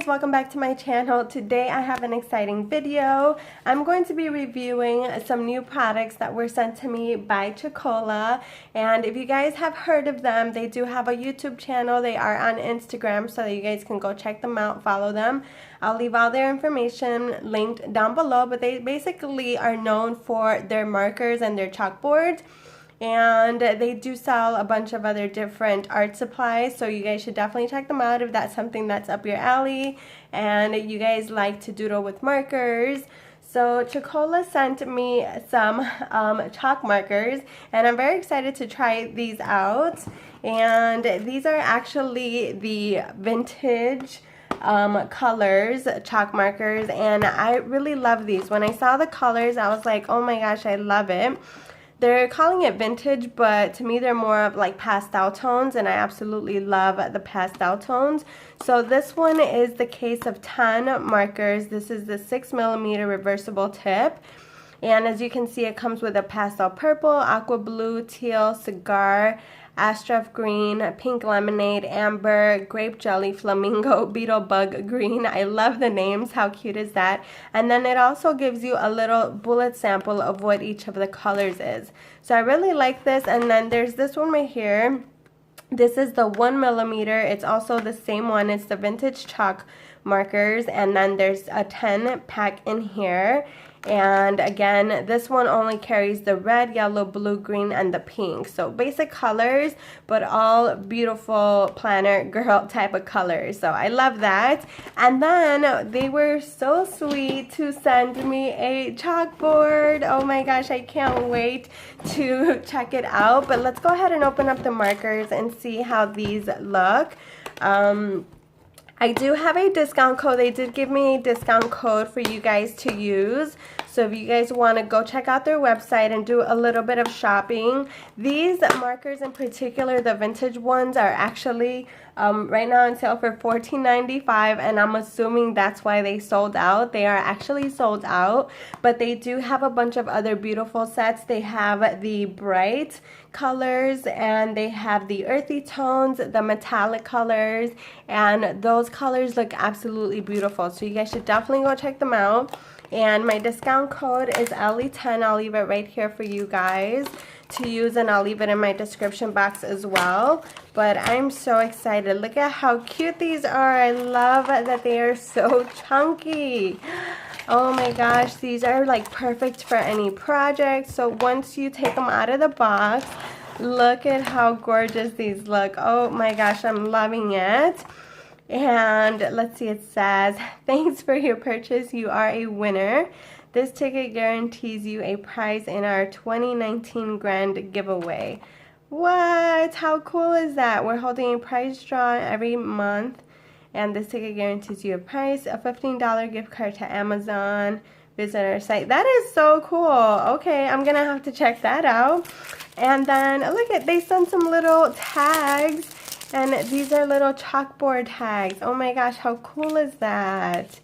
welcome back to my channel. Today I have an exciting video. I'm going to be reviewing some new products that were sent to me by Chakola, and if you guys have heard of them, they do have a YouTube channel. They are on Instagram, so that you guys can go check them out, follow them. I'll leave all their information linked down below, but they basically are known for their markers and their chalkboards. And they do sell a bunch of other different art supplies, so you guys should definitely check them out if that's something that's up your alley and you guys like to doodle with markers. So Chakola sent me some chalk markers, and I'm very excited to try these out. And these are actually the vintage colors chalk markers, and I really love these. When I saw the colors, I was like, oh my gosh, I love it. They're calling it vintage, but to me they're more of like pastel tones, and I absolutely love the pastel tones. So this one is the case of 10 markers. This is the 6mm reversible tip. And as you can see, it comes with a pastel purple, aqua blue, teal, cigar, astroph green, pink lemonade, amber, grape jelly, flamingo, beetle bug green. I love the names. How cute is that? And then it also gives you a little bullet sample of what each of the colors is. So I really like this. And then there's this one right here. This is the 1mm. It's also the same one. It's the vintage chalk markers. And then there's a 10 pack in here. And again, this one only carries the red, yellow, blue, green, and the pink. So basic colors, but all beautiful planner girl type of colors. So I love that. And then they were so sweet to send me a chalkboard. Oh my gosh, I can't wait to check it out. But let's go ahead and open up the markers and see how these look. I do have a discount code. They did give me a discount code for you guys to use. So if you guys want to go check out their website and do a little bit of shopping, these markers in particular, the vintage ones, are actually right now on sale for $14.95, and I'm assuming that's why they sold out. They are actually sold out, but they do have a bunch of other beautiful sets. They have the bright colors, and they have the earthy tones, the metallic colors, and those colors look absolutely beautiful. So you guys should definitely go check them out. And my discount code is LE10. I'll leave it right here for you guys to use, and I'll leave it in my description box as well. But I'm so excited. Look at how cute these are. I love that they are so chunky. Oh my gosh, these are like perfect for any project. So once you take them out of the box, look at how gorgeous these look. Oh my gosh, I'm loving it. And let's see, it says, thanks for your purchase, you are a winner. This ticket guarantees you a prize in our 2019 grand giveaway. What? How cool is that? We're holding a prize draw every month, and this ticket guarantees you a prize, a $15 gift card to Amazon. Visit our site. That is so cool. Okay, I'm gonna have to check that out. And then look at, they sent some little tags. And these are little chalkboard tags. Oh my gosh, how cool is that?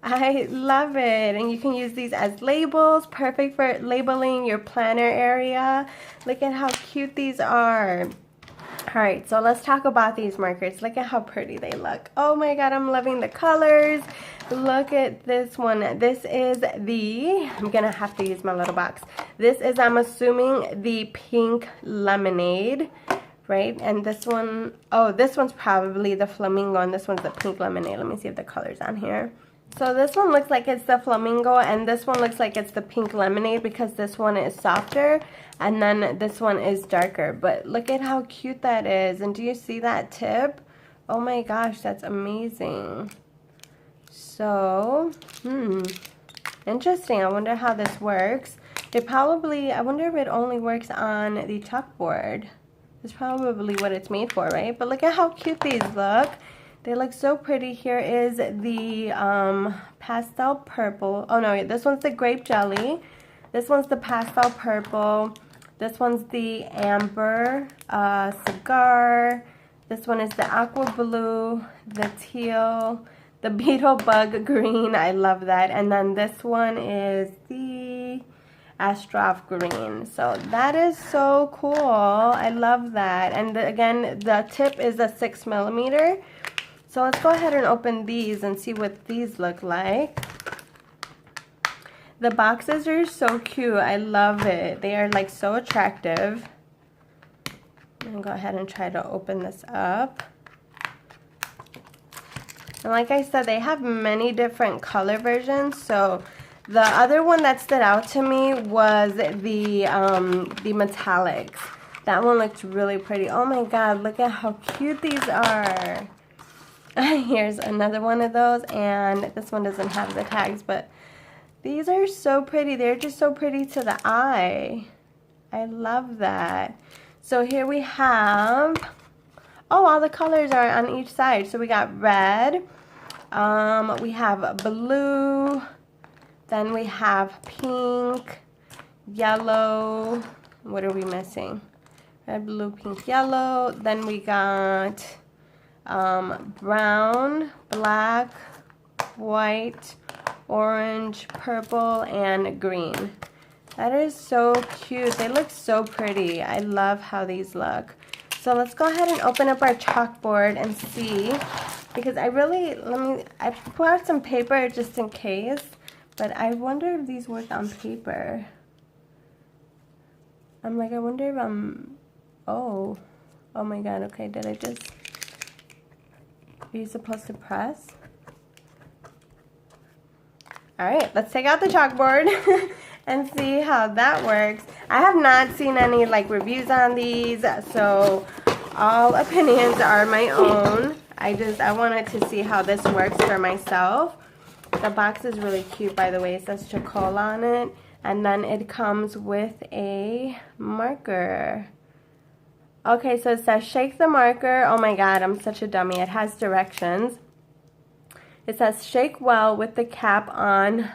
I love it. And you can use these as labels, perfect for labeling your planner area. Look at how cute these are. Alright, so let's talk about these markers. Look at how pretty they look. Oh my god, I'm loving the colors. Look at this one. This is the, I'm gonna have to use my little box. This is, I'm assuming, the pink lemonade. Right, and this one, oh, this one's probably the flamingo, and this one's the pink lemonade. Let me see if the color's on here. So this one looks like it's the flamingo, and this one looks like it's the pink lemonade, because this one is softer, and then this one is darker. But look at how cute that is, and do you see that tip? Oh my gosh, that's amazing. So, interesting. I wonder how this works. It probably, I wonder if it only works on the chalkboard. That's probably what it's made for, right? But look at how cute these look. They look so pretty. Here is the pastel purple. Oh no, this one's the grape jelly. This one's the pastel purple. This one's the amber cigar. This one is the aqua blue, the teal, the beetle bug green. I love that. And then this one is the astroph green. So that is so cool. I love that. And again, the tip is a 6mm. So let's go ahead and open these and see what these look like. The boxes are so cute. I love it. They are like so attractive. I'm gonna go ahead and try to open this up. And like I said, they have many different color versions. So the other one that stood out to me was the metallics. That one looked really pretty. Oh my god, look at how cute these are. Here's another one of those, and this one doesn't have the tags, but these are so pretty. They're just so pretty to the eye. I love that. So here we have, oh, all the colors are on each side. So we got red, we have blue, then we have pink, yellow, what are we missing? Red, blue, pink, yellow. Then we got brown, black, white, orange, purple, and green. That is so cute. They look so pretty. I love how these look. So let's go ahead and open up our chalkboard and see, because I put out some paper just in case, but I wonder if these work on paper. I'm like, I wonder if oh my god, okay, did I just, are you supposed to press? Alright, let's take out the chalkboard and see how that works. I have not seen any like reviews on these, so all opinions are my own. I wanted to see how this works for myself. The box is really cute, by the way. It says Chakola on it, and then it comes with a marker. Okay, so it says shake the marker. Oh my god, I'm such a dummy. It has directions. It says shake well with the cap on.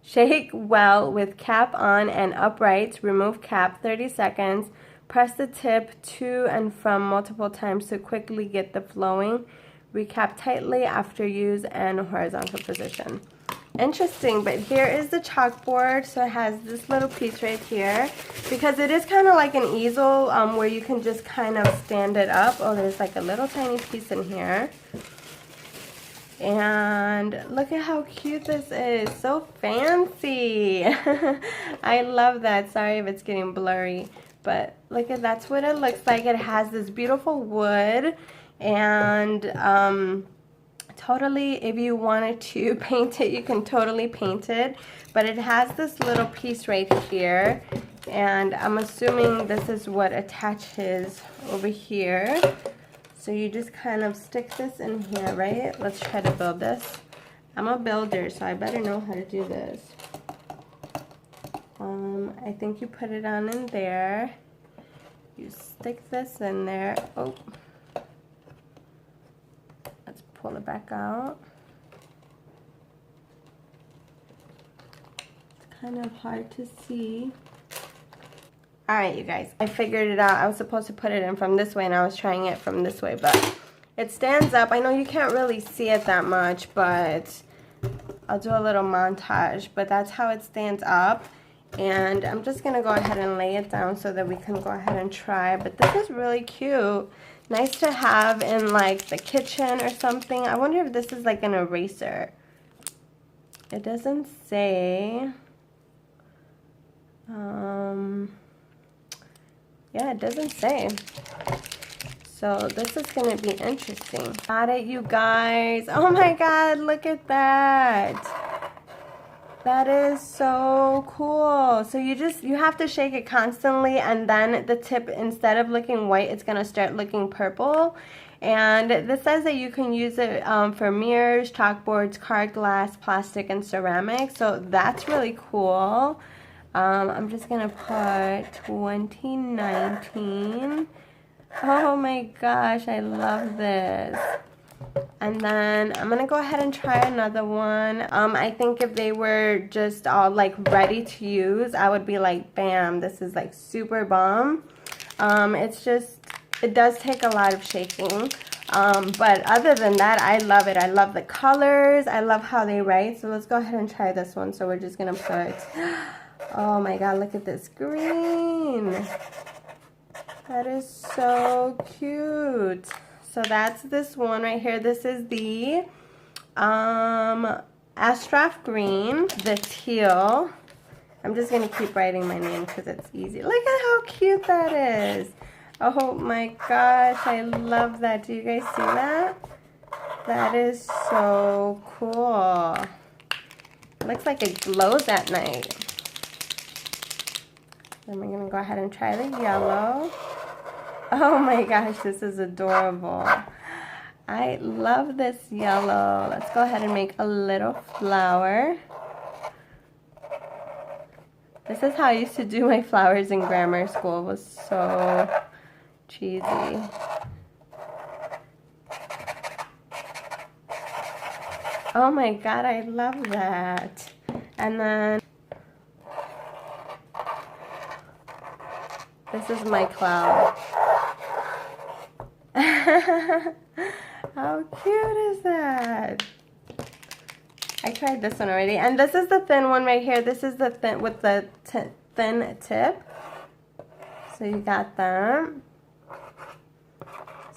Shake well with cap on and upright. Remove cap 30 seconds. Press the tip to and from multiple times to quickly get the flowing. Recap tightly after use and horizontal position. Interesting, but here is the chalkboard. So it has this little piece right here, because it is kind of like an easel where you can just kind of stand it up. Oh, there's like a little tiny piece in here. And look at how cute this is. So fancy. I love that. Sorry if it's getting blurry, but look at, that's what it looks like. It has this beautiful wood, and totally, if you wanted to paint it, you can totally paint it. But it has this little piece right here, and I'm assuming this is what attaches over here. So you just kind of stick this in here, right? Let's try to build this. I'm a builder, so I better know how to do this. I think you put it on in there. You stick this in there. Oh. Let's pull it back out. It's kind of hard to see. Alright, you guys, I figured it out. I was supposed to put it in from this way, and I was trying it from this way, but it stands up. I know you can't really see it that much, but I'll do a little montage. But that's how it stands up, and I'm just going to go ahead and lay it down so that we can go ahead and try. But this is really cute. Nice to have in, like, the kitchen or something. I wonder if this is, like, an eraser. It doesn't say. Yeah, it doesn't say. So this is going to be interesting. Got it, you guys. Oh my god, look at that. That is so cool. So you have to shake it constantly, and then the tip, instead of looking white, it's going to start looking purple. And this says that you can use it for mirrors, chalkboards, card glass, plastic, and ceramic. So that's really cool. I'm just going to put 2019. Oh my gosh, I love this. And then I'm going to go ahead and try another one. I think if they were just all like ready to use, I would be like, bam, this is like super bomb. It's just, it does take a lot of shaking. But other than that, I love it. I love the colors. I love how they write. So let's go ahead and try this one. So we're just going to put... Oh my god, look at this green. That is so cute. So that's this one right here. This is the Astraf green, the teal. I'm just going to keep writing my name because it's easy. Look at how cute that is. Oh my gosh, I love that. Do you guys see that? That is so cool. Looks like it glows at night. Then we're going to go ahead and try the yellow. Oh my gosh, this is adorable. I love this yellow. Let's go ahead and make a little flower. This is how I used to do my flowers in grammar school. It was so cheesy. Oh my god, I love that. And then this is my cloud. How cute is that? I tried this one already. And this is the thin one right here. This is the thin with the thin tip. So you got that.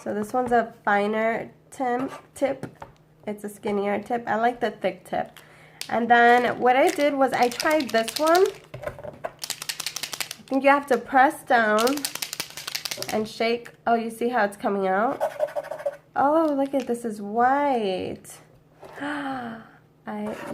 So this one's a finer tip. It's a skinnier tip. I like the thick tip. And then what I did was I tried this one. I think you have to press down and shake. Oh, you see how it's coming out? Oh, look at this is white. I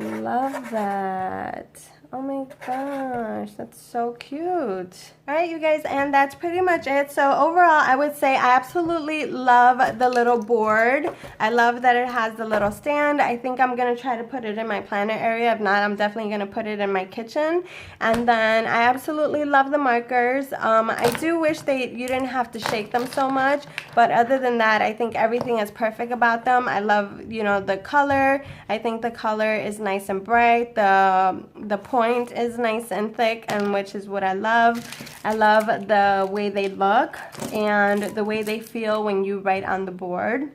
love that. Oh my gosh, that's so cute. Alright you guys, and that's pretty much it. So overall, I would say I absolutely love the little board. I love that it has the little stand. I think I'm going to try to put it in my planner area. If not, I'm definitely going to put it in my kitchen. And then I absolutely love the markers. I do wish you didn't have to shake them so much. But other than that, I think everything is perfect about them. I love, you know, the color. I think the color is nice and bright. The point is nice and thick, and which is what I love. I love the way they look and the way they feel when you write on the board.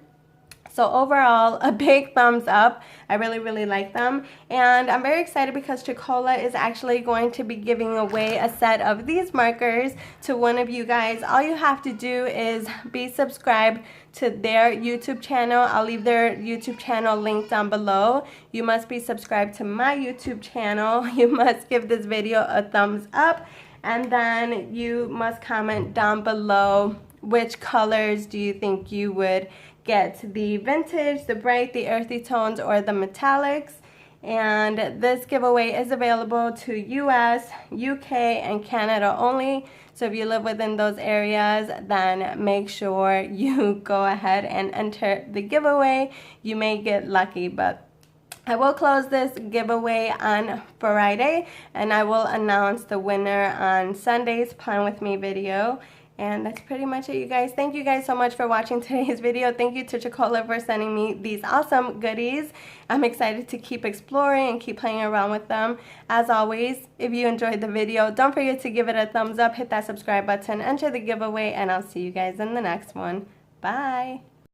So overall, a big thumbs up. I really, really like them. And I'm very excited because Chakola is actually going to be giving away a set of these markers to one of you guys. All you have to do is be subscribed to their YouTube channel. I'll leave their YouTube channel link down below. You must be subscribed to my YouTube channel. You must give this video a thumbs up. And then you must comment down below which colors do you think you would get, the vintage, the bright, the earthy tones, or the metallics. And this giveaway is available to US, UK, and Canada only. So if you live within those areas, then make sure you go ahead and enter the giveaway. You may get lucky, but I will close this giveaway on Friday, and I will announce the winner on Sunday's Plan With Me video. And that's pretty much it, you guys. Thank you guys so much for watching today's video. Thank you to Chakola for sending me these awesome goodies. I'm excited to keep exploring and keep playing around with them. As always, if you enjoyed the video, don't forget to give it a thumbs up, hit that subscribe button, enter the giveaway, and I'll see you guys in the next one. Bye!